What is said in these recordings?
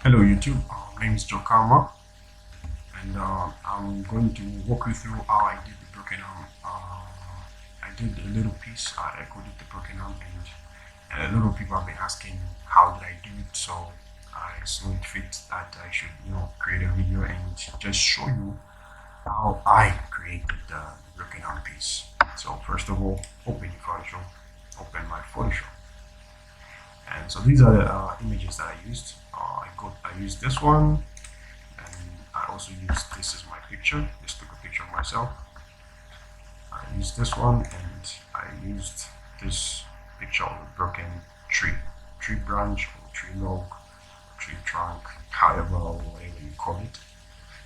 Hello YouTube, my name is Joe Karma, and I'm going to walk you through how I did the broken arm. I did a little piece, I coded the broken arm, and a lot of people have been asking how did I do it, so I saw it fit that I should create a video and just show you how I created the broken arm piece. So first of all, open your Photoshop, open my Photoshop. And so these are the images that I used. I used this one, and I also used this as my picture. Just took a picture of myself. I used this one, and I used this picture of a broken tree branch, or tree log, tree trunk, however or whatever you call it.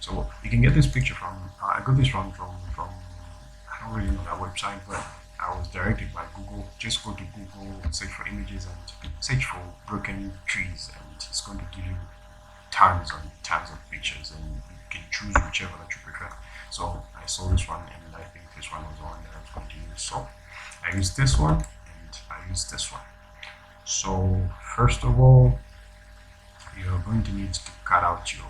So you can get this picture from. I got this one from. I don't really know that website, but I was directed by Google. Just go to Google, search for images, and search for broken trees, and it's going to give you tons and tons of pictures, and you can choose whichever that you prefer. So I saw this one, and I think this one was the one that I was going to use. So I used this one, and I used this one. So first of all, you're going to need to cut out your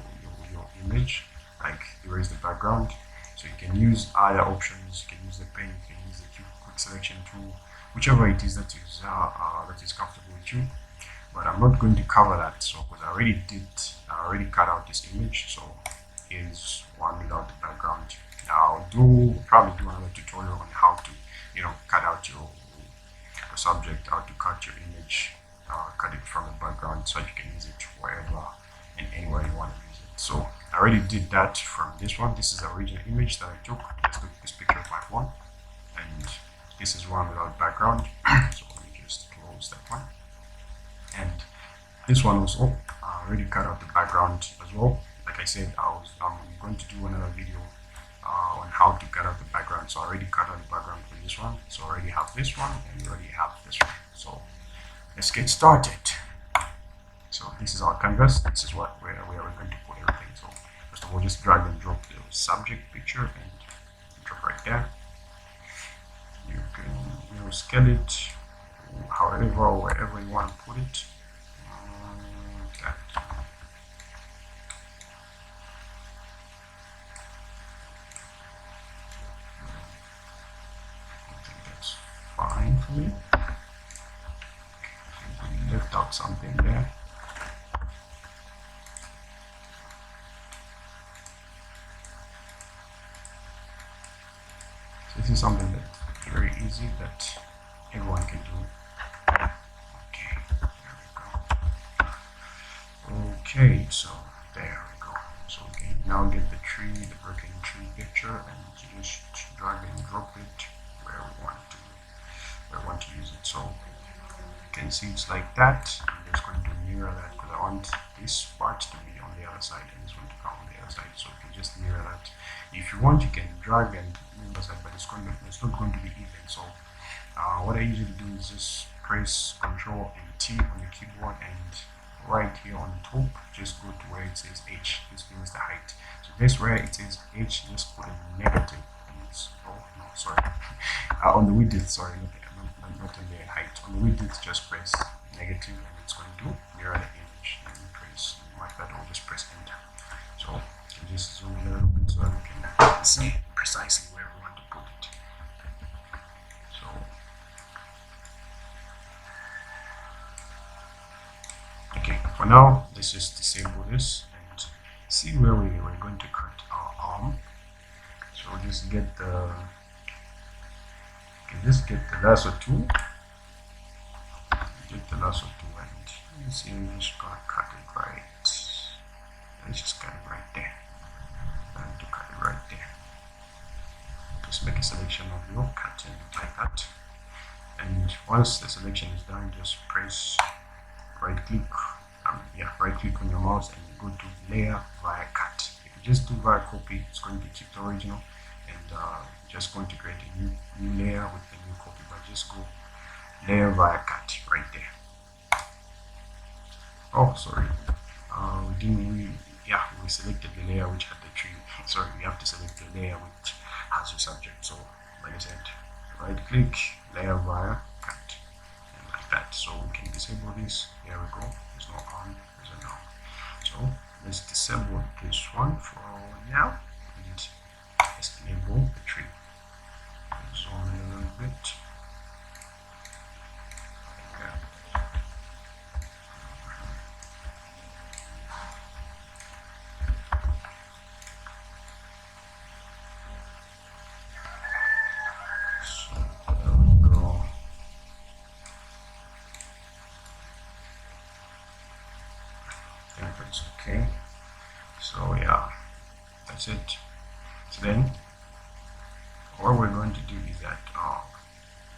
image, like erase the background. So you can use other options. You can use the pen, you can use the quick selection tool, whichever it is that is comfortable with you. But I'm not going to cover that, so because I already cut out this image. So here's one without the background. Now I'll probably do another tutorial on how to cut out your subject, how to cut your image, cut it from the background so you can use it wherever and anywhere you want to use it. So I already did that from this one. This is the original image that I took. Let's look at this picture of my phone, and this is one without background. So let me just close that one. And this one also, I already cut out the background as well. Like I said, I'm going to do another video on how to cut out the background. So I already cut out the background for this one. So I already have this one, and we already have this one. So let's get started. So this is our canvas. This is where we're going to put everything. So first of all, just drag and drop the subject picture and drop right there. You can scale it however or wherever you want to put it. Okay. I think that's fine for me. Lift out something there. So this is something that's very easy that everyone can do. Okay, there we go. Okay, so there we go. So we can now get the broken tree picture, and just drag and drop it where we want to use it. So you can see it's like that. I'm just going to mirror that because I want this part to be on the other side and this one to come on the other side. So you can just mirror that. If you want, you can drag and move the side, but it's not going to be even. So what I usually do is just press Ctrl and T on the keyboard, and right here on the top, just go to where it says H. This means the height. So this where it says H, just put a negative. Oh no, sorry. On the width, sorry, not on the height. On the width, just press negative, and it's going to mirror the image. And you press like that, or just press enter. So you can just zoom in a little bit so that we can see precisely where we want to put it. So okay, for now, let's just disable this and see where we're going to cut our arm. So just get the lasso tool. Get the lasso tool, and you see, I'm just gonna cut it right. Let's just cut it right there. I'm going to cut it right there. Just make a selection of your cutting like that. And once the selection is done, just press right click on your mouse and go to layer via cut. If you just do via copy, it's going to keep the original, and just going to create a new layer with a new copy. But just go layer via cut right there. Oh, sorry, we selected the layer which had the tree. Sorry, we have to select the layer which has your subject. So like I said, right click, layer via cut, and like that. So we can disable this. There we go. There's no on, there's a no. So let's disable this one for now and let's enable the tree. Zoom in a little bit. It's okay. So yeah, that's it. So then what we're going to do is that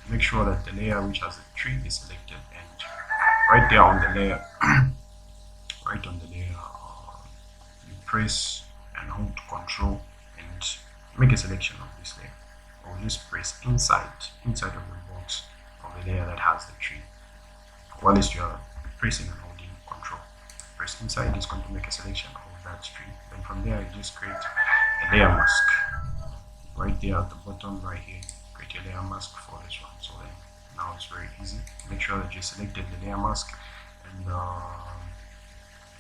make sure that the layer which has the tree is selected, and right there on the layer right on the layer you press and hold Control and make a selection of this layer, or just press inside of the box of the layer that has the tree. While you are pressing and holding Control, press inside, it's going to make a selection of that tree. Then from there you just create a layer mask right there at the bottom right here. Create a layer mask for this one. So then now it's very easy. Make sure that you selected the layer mask and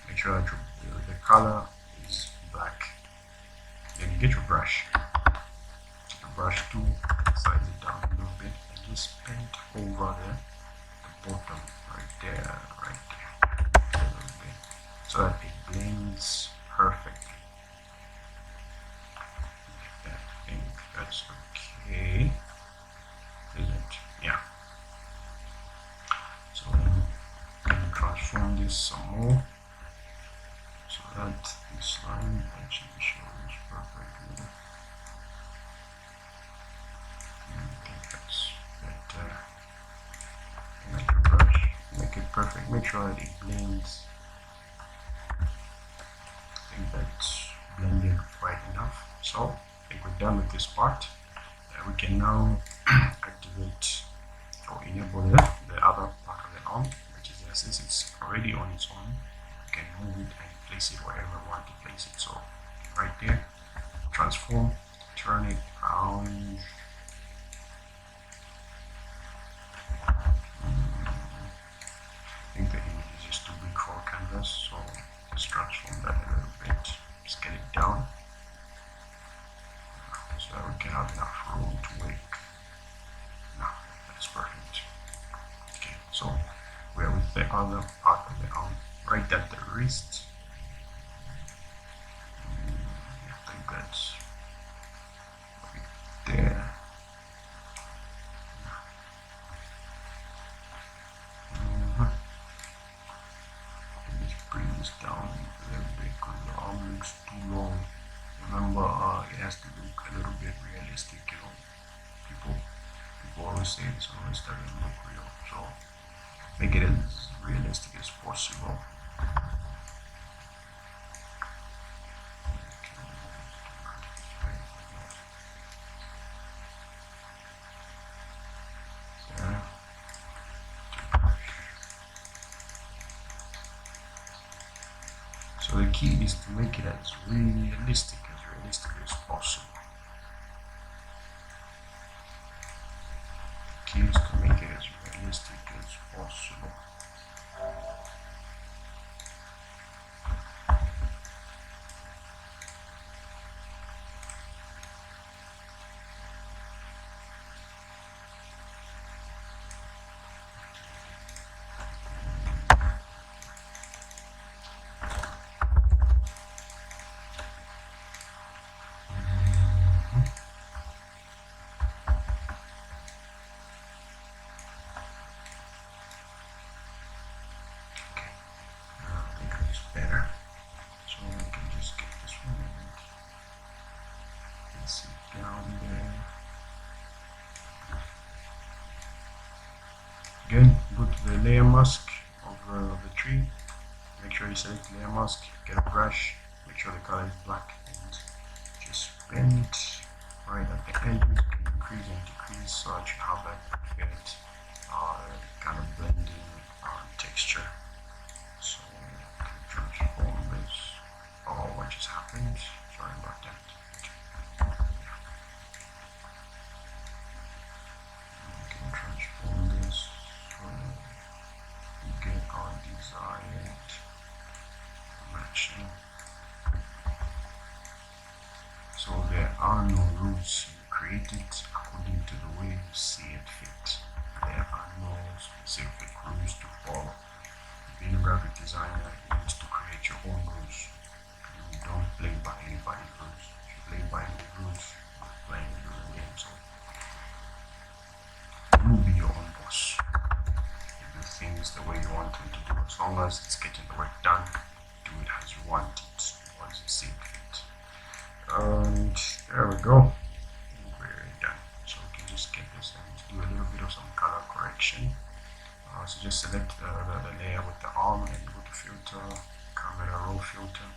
make sure that the color is black. Then you get your brush. The brush tool, size it down a little bit and just paint over the bottom right there, a little bit, so that it blends perfectly. I think that's okay, isn't it? Yeah. So then we can transform this some more so that this line actually shows perfectly. I think that's better. Make a brush, make it perfect, make sure that it blends. I think that's blended quite enough. So I think we're done with this part. We can now activate or enable the other part of the arm, which is there. Since it's already on its own, you can move it and place it wherever you want to place it. So right there, transform, turn it around. I think the image is just too big for canvas, so just transform that a little bit. Just get it down so that we can have enough room to work. No, that's perfect. Okay, so we're with the other part of the arm, right at the wrist. I think that's right there. Just bring this down a little bit because the arm looks too long. Remember, it has to look a little bit realistic. You know, people always say this on Instagram look real, so make it as realistic as possible. So the key is to make it as realistic as possible. The key is to make it as realistic as possible. Better, so we can just get this one and sit down there. Again, go to the layer mask of the tree. Make sure you select layer mask, get a brush, make sure the color is black, and just bend right at the edges, increase and decrease so that you have that perfect kind of blending texture. So transform this. Oh, what just happened? Sorry about that. We can transform this so we get our desired match it according to the way you see it fit. There are no specific rules to follow. Being a graphic designer is to create your own rules. You don't play by anybody's rules. If you play by any rules, you're playing your own game. So you will be your own boss. You do things the way you want them to do. As long as it's getting the work done, do it as you want it, or as you see it fit. And there we go. We're done. So we can just get this and do a little bit of some color correction. So just select the layer with the arm and go to filter, camera raw filter.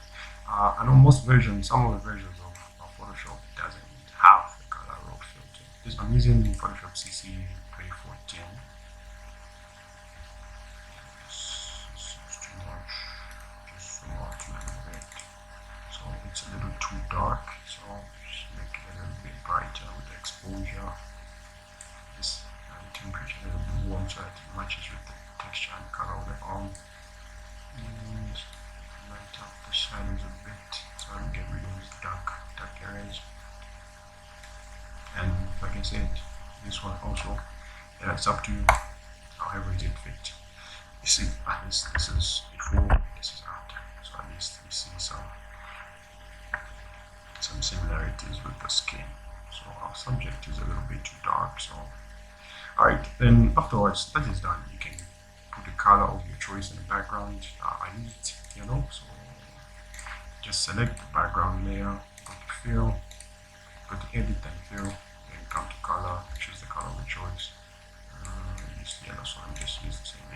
I know most versions, some of the versions of Photoshop doesn't have the color raw filter. I'm using Photoshop CC 2014. It's too much, just too much, man. So it's a little too dark, so just make it a little bit brighter with the exposure. This temperature a little bit warm so that it matches with the texture and color of the arm. And light up the shadows a bit so I don't get rid of these dark areas. And like I said, this one also, it's up to you, however it fit. You see, at least this is before, this is after, so at least we see some similarities with the skin. So our subject is a little bit too dark, so alright, then afterwards that is done. You can put the color of your choice in the background. I used yellow, so just select the background layer, go to fill, go to edit and fill, then come to color, choose the color of your choice. Use yellow, so I'm just using the same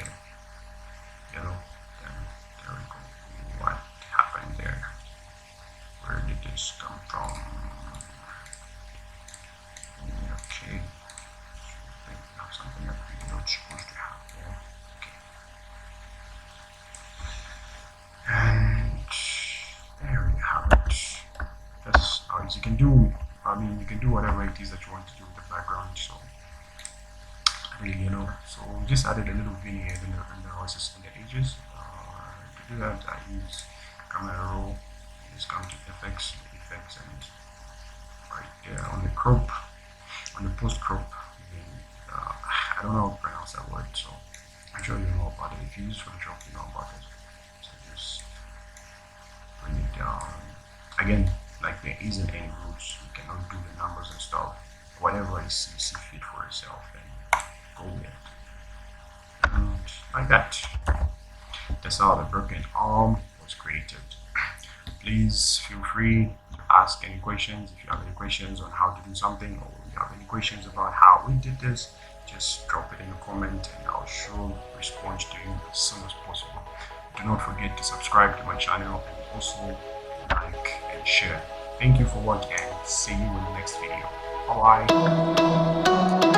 yellow. Then there we go. What happened there? Where did this come from? Okay. Something that we're not supposed to have there. Okay. And there you have it. That's how you can do. I mean, you can do whatever it is that you want to do with the background. So really, so we just added a little vignette in the voices and the edges. To do that, I use camera raw. Just come to effects, and right there on the crop, on the post crop. I don't know how to pronounce that word, so I'm sure you know about it. If you use Photoshop, you know about it. So just bring it down. Again, like there isn't any rules. You cannot do the numbers and stuff. Whatever you see fit for yourself, and go with it. And like that. That's how the broken arm was created. Please feel free to ask any questions. If you have any questions on how to do something, or you have any questions about how we did this, just drop it in the comment and I'll sure respond to you as soon as possible. Do not forget to subscribe to my channel and also like and share. Thank you for watching and see you in the next video. Bye bye.